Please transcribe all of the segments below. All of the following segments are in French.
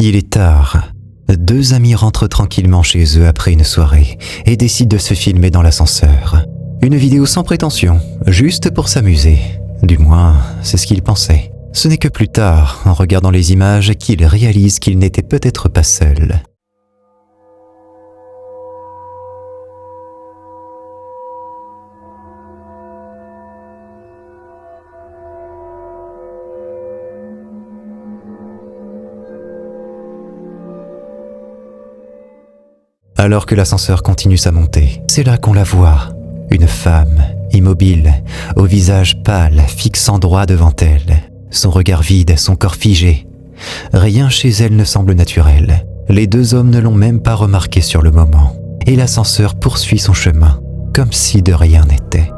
Il est tard. Deux amis rentrent tranquillement chez eux après une soirée et décident de se filmer dans l'ascenseur. Une vidéo sans prétention, juste pour s'amuser. Du moins, c'est ce qu'ils pensaient. Ce n'est que plus tard, en regardant les images, qu'ils réalisent qu'ils n'étaient peut-être pas seuls. Alors que l'ascenseur continue sa montée, c'est là qu'on la voit. Une femme, immobile, au visage pâle, fixant droit devant elle. Son regard vide, son corps figé. Rien chez elle ne semble naturel. Les deux hommes ne l'ont même pas remarqué sur le moment. Et l'ascenseur poursuit son chemin, comme si de rien n'était.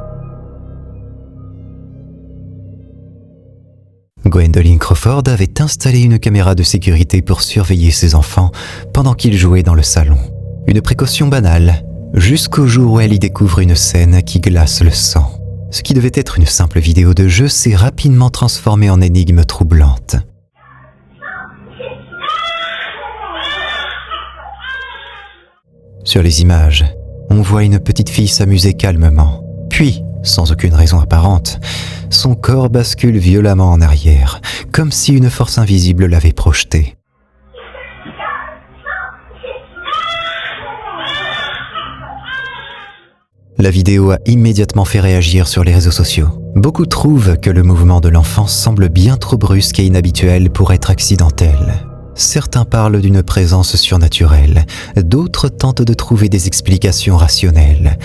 Gwendolyn Crawford avait installé une caméra de sécurité pour surveiller ses enfants pendant qu'ils jouaient dans le salon. Une précaution banale, jusqu'au jour où elle y découvre une scène qui glace le sang. Ce qui devait être une simple vidéo de jeu s'est rapidement transformé en énigme troublante. Sur les images, on voit une petite fille s'amuser calmement. Puis, sans aucune raison apparente, son corps bascule violemment en arrière, comme si une force invisible l'avait projeté. La vidéo a immédiatement fait réagir sur les réseaux sociaux. Beaucoup trouvent que le mouvement de l'enfant semble bien trop brusque et inhabituel pour être accidentel. Certains parlent d'une présence surnaturelle, d'autres tentent de trouver des explications rationnelles,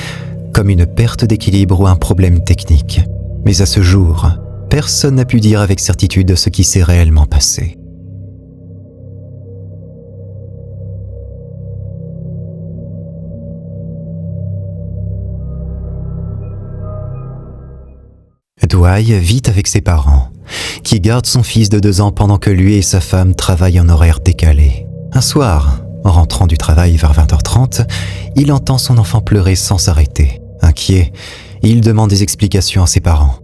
comme une perte d'équilibre ou un problème technique. Mais à ce jour, personne n'a pu dire avec certitude ce qui s'est réellement passé. Dwight vit avec ses parents, qui gardent son fils de 2 ans pendant que lui et sa femme travaillent en horaire décalé. Un soir, en rentrant du travail vers 20h30, il entend son enfant pleurer sans s'arrêter. Inquiet, il demande des explications à ses parents.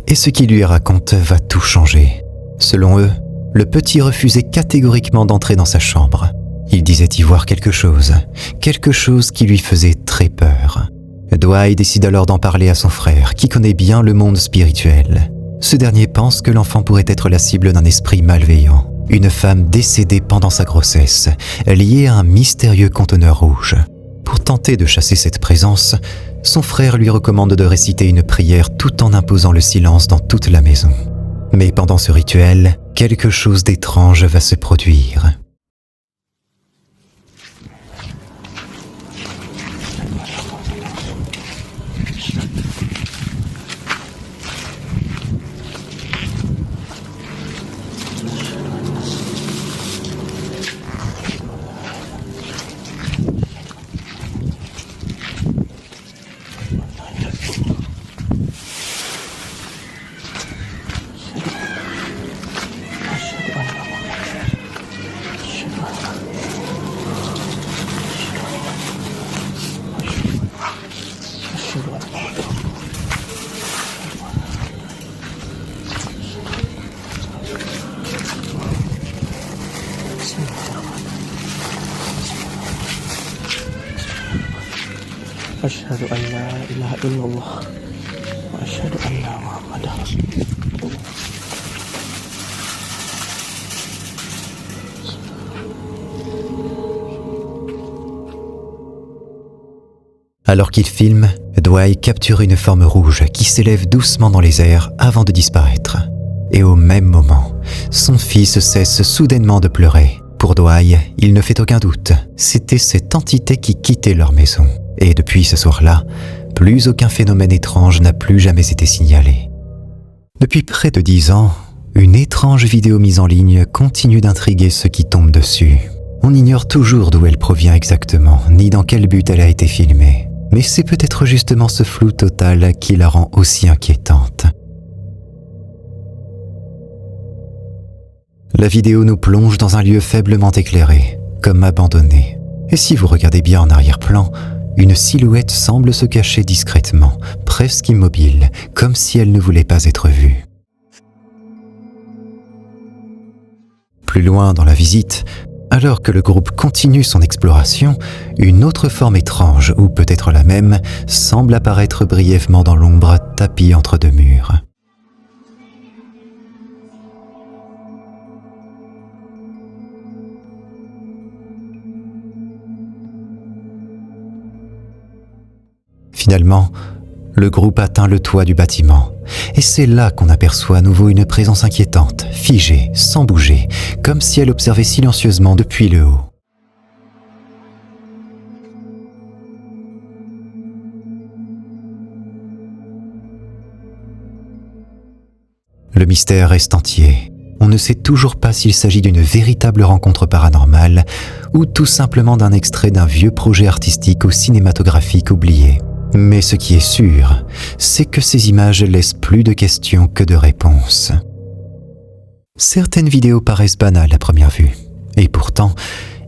Et ce qu'il lui raconte va tout changer. Selon eux, le petit refusait catégoriquement d'entrer dans sa chambre. Il disait y voir quelque chose qui lui faisait très peur. Dwight décide alors d'en parler à son frère, qui connaît bien le monde spirituel. Ce dernier pense que l'enfant pourrait être la cible d'un esprit malveillant, une femme décédée pendant sa grossesse, liée à un mystérieux conteneur rouge. Pour tenter de chasser cette présence, son frère lui recommande de réciter une prière tout en imposant le silence dans toute la maison. Mais pendant ce rituel, quelque chose d'étrange va se produire. أشهد أن لا إله إلا الله وأشهد أن محمدا رسول الله. Alors qu'il filme, Dwight capture une forme rouge qui s'élève doucement dans les airs avant de disparaître. Et au même moment, son fils cesse soudainement de pleurer. Pour Dwight, il ne fait aucun doute, c'était cette entité qui quittait leur maison. Et depuis ce soir-là, plus aucun phénomène étrange n'a plus jamais été signalé. Depuis près de 10 ans, une étrange vidéo mise en ligne continue d'intriguer ceux qui tombent dessus. On ignore toujours d'où elle provient exactement, ni dans quel but elle a été filmée. Mais c'est peut-être justement ce flou total qui la rend aussi inquiétante. La vidéo nous plonge dans un lieu faiblement éclairé, comme abandonné. Et si vous regardez bien en arrière-plan, une silhouette semble se cacher discrètement, presque immobile, comme si elle ne voulait pas être vue. Plus loin dans la visite, Alors que le groupe continue son exploration, une autre forme étrange, ou peut-être la même, semble apparaître brièvement dans l'ombre, tapie entre deux murs. Finalement, le groupe atteint le toit du bâtiment. Et c'est là qu'on aperçoit à nouveau une présence inquiétante, figée, sans bouger, comme si elle observait silencieusement depuis le haut. Le mystère reste entier. On ne sait toujours pas s'il s'agit d'une véritable rencontre paranormale ou tout simplement d'un extrait d'un vieux projet artistique ou cinématographique oublié. Mais ce qui est sûr, c'est que ces images laissent plus de questions que de réponses. Certaines vidéos paraissent banales à première vue, et pourtant,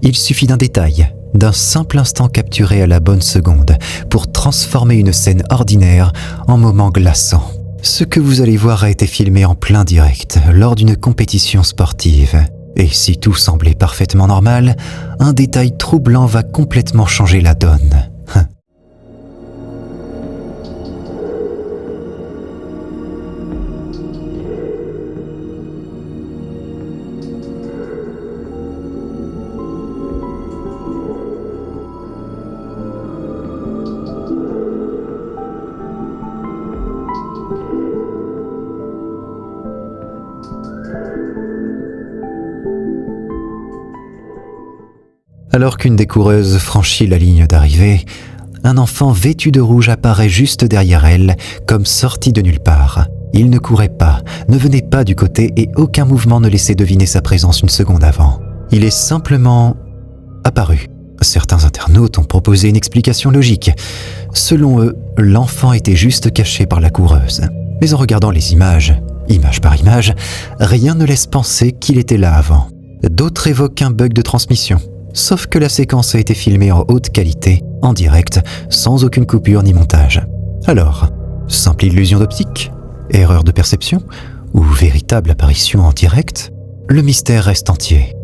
il suffit d'un détail, d'un simple instant capturé à la bonne seconde pour transformer une scène ordinaire en moment glaçant. Ce que vous allez voir a été filmé en plein direct lors d'une compétition sportive. Et si tout semblait parfaitement normal, un détail troublant va complètement changer la donne. Alors qu'une des coureuses franchit la ligne d'arrivée, un enfant vêtu de rouge apparaît juste derrière elle, comme sorti de nulle part. Il ne courait pas, ne venait pas du côté et aucun mouvement ne laissait deviner sa présence une seconde avant. Il est simplement apparu. Certains internautes ont proposé une explication logique. Selon eux, l'enfant était juste caché par la coureuse. Mais en regardant les images, image par image, rien ne laisse penser qu'il était là avant. D'autres évoquent un bug de transmission. Sauf que la séquence a été filmée en haute qualité, en direct, sans aucune coupure ni montage. Alors, simple illusion d'optique? Erreur de perception? Ou véritable apparition en direct? Le mystère reste entier.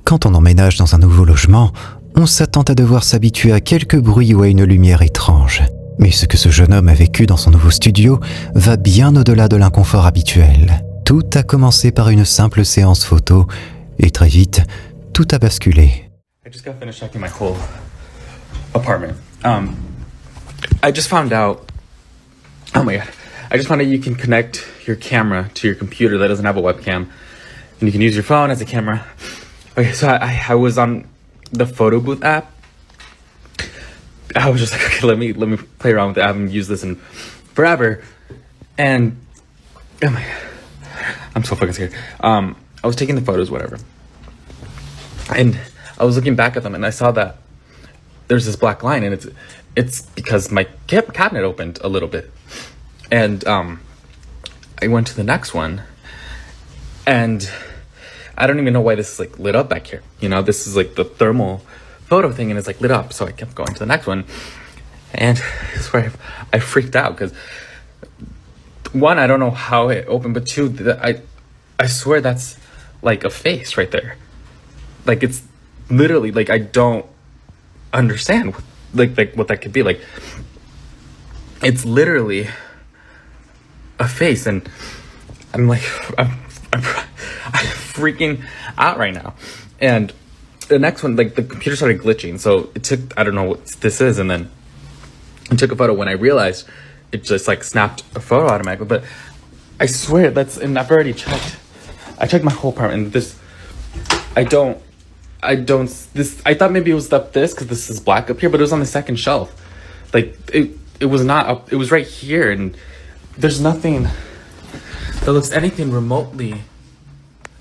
Quand on emménage dans un nouveau logement, on s'attend à devoir s'habituer à quelques bruits ou à une lumière étrange. Mais ce que ce jeune homme a vécu dans son nouveau studio va bien au-delà de l'inconfort habituel. Tout a commencé par une simple séance photo, et très vite, tout a basculé. I just got finished checking my whole apartment. I just found out, oh my god, I just found out you can connect your camera to your computer that doesn't have a webcam, and you can use your phone as a camera. Okay, so I was on the photo booth app. I was just like, okay, let me play around with it. I haven't used this in forever, and oh my god. I'm so fucking scared. I was taking the photos, whatever. And I was looking back at them and I saw that there's this black line and it's because my cabinet opened a little bit. And I went to the next one and I don't even know why this is like lit up back here. You know, this is like the thermal photo thing and it's like lit up. So I kept going to the next one. And I swear I freaked out because one, I don't know how it opened, but two, I swear that's like a face right there. Like it's literally like I don't understand like what that could be. Like it's literally a face, and I'm like I'm freaking out right now. And the next one, like the computer started glitching, so it took, I don't know what this is, and then I took a photo. When I realized, it just like snapped a photo automatically, but I swear and I've already checked. I checked my whole apartment and this, I thought maybe it was up this because this is black up here, but it was on the second shelf. Like it was not up, it was right here and there's nothing that looks anything remotely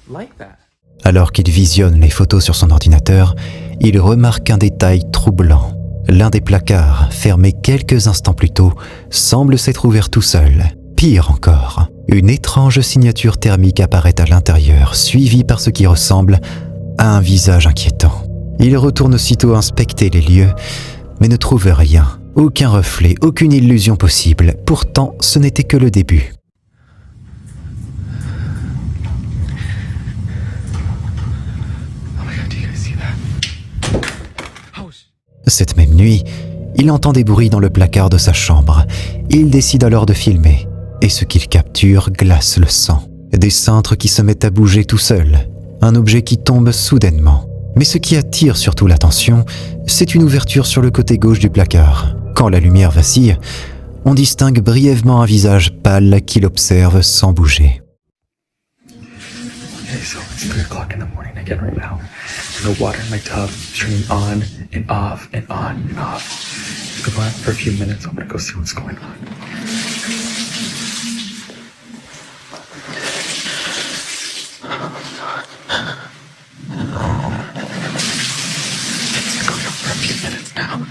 like that. Alors qu'il visionne les photos sur son ordinateur, il remarque un détail troublant. L'un des placards, fermé quelques instants plus tôt, semble s'être ouvert tout seul. Pire encore, une étrange signature thermique apparaît à l'intérieur, suivie par ce qui ressemble à un visage inquiétant. Il retourne aussitôt inspecter les lieux, mais ne trouve rien. Aucun reflet, aucune illusion possible. Pourtant, ce n'était que le début. Cette même nuit, il entend des bruits dans le placard de sa chambre. Il décide alors de filmer, et ce qu'il capture glace le sang. Des cintres qui se mettent à bouger tout seuls, un objet qui tombe soudainement. Mais ce qui attire surtout l'attention, c'est une ouverture sur le côté gauche du placard. Quand la lumière vacille, on distingue brièvement un visage pâle qui l'observe sans bouger. Okay, so it's 3 o'clock in the morning again right now. And the water in my tub is turning on and off and on and off. It's been going on for a few minutes. I'm gonna go see what's going on. It's been going on for a few minutes now.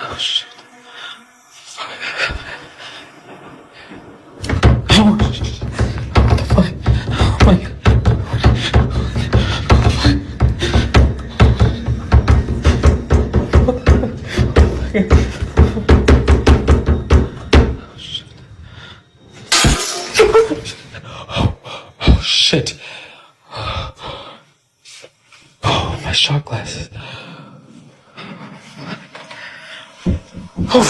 Oh shit. Oh shit. What the fuck? Oh my god. Oh shit. Oh, my shot glasses. Oh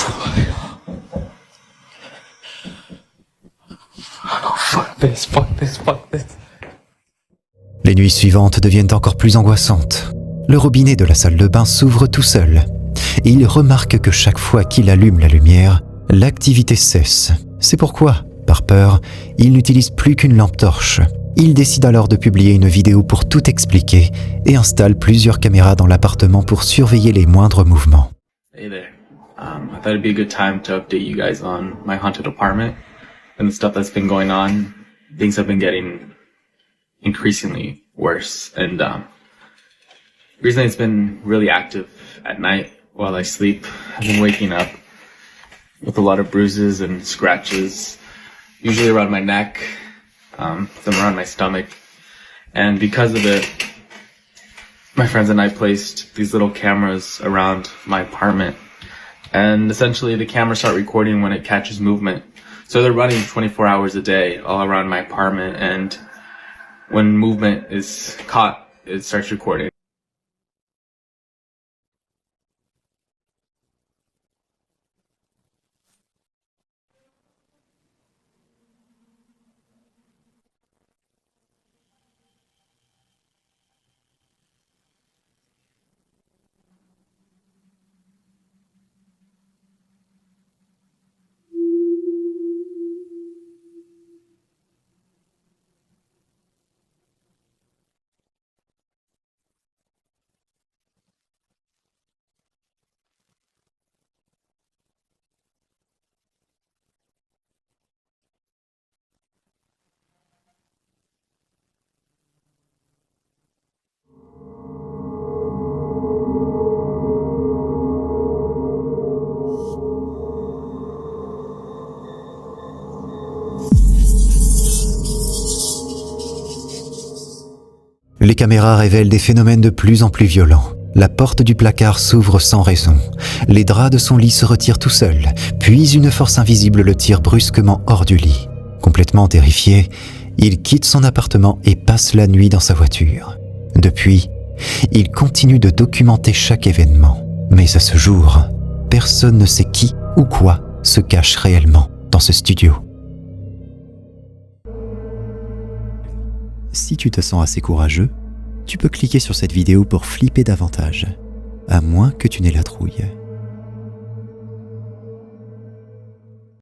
fuck this, fuck this, fuck this. Les nuits suivantes deviennent encore plus angoissantes. Le robinet de la salle de bain s'ouvre tout seul. Et il remarque que chaque fois qu'il allume la lumière, l'activité cesse. C'est pourquoi, par peur, il n'utilise plus qu'une lampe torche. Il décide alors de publier une vidéo pour tout expliquer et installe plusieurs caméras dans l'appartement pour surveiller les moindres mouvements. Hey there. I thought it'd be a good time to update you guys on my haunted apartment and the stuff that's been going on. Things have been getting increasingly worse, and recently it's been really active at night while I sleep. I've been waking up with a lot of bruises and scratches, usually around my neck, some around my stomach, and because of it, my friends and I placed these little cameras around my apartment. And essentially the cameras start recording when it catches movement. So they're running 24 hours a day all around my apartment, and when movement is caught, it starts recording. Les caméras révèlent des phénomènes de plus en plus violents. La porte du placard s'ouvre sans raison. Les draps de son lit se retirent tout seuls, puis une force invisible le tire brusquement hors du lit. Complètement terrifié, il quitte son appartement et passe la nuit dans sa voiture. Depuis, il continue de documenter chaque événement. Mais à ce jour, personne ne sait qui ou quoi se cache réellement dans ce studio. Si tu te sens assez courageux, tu peux cliquer sur cette vidéo pour flipper davantage, à moins que tu n'aies la trouille.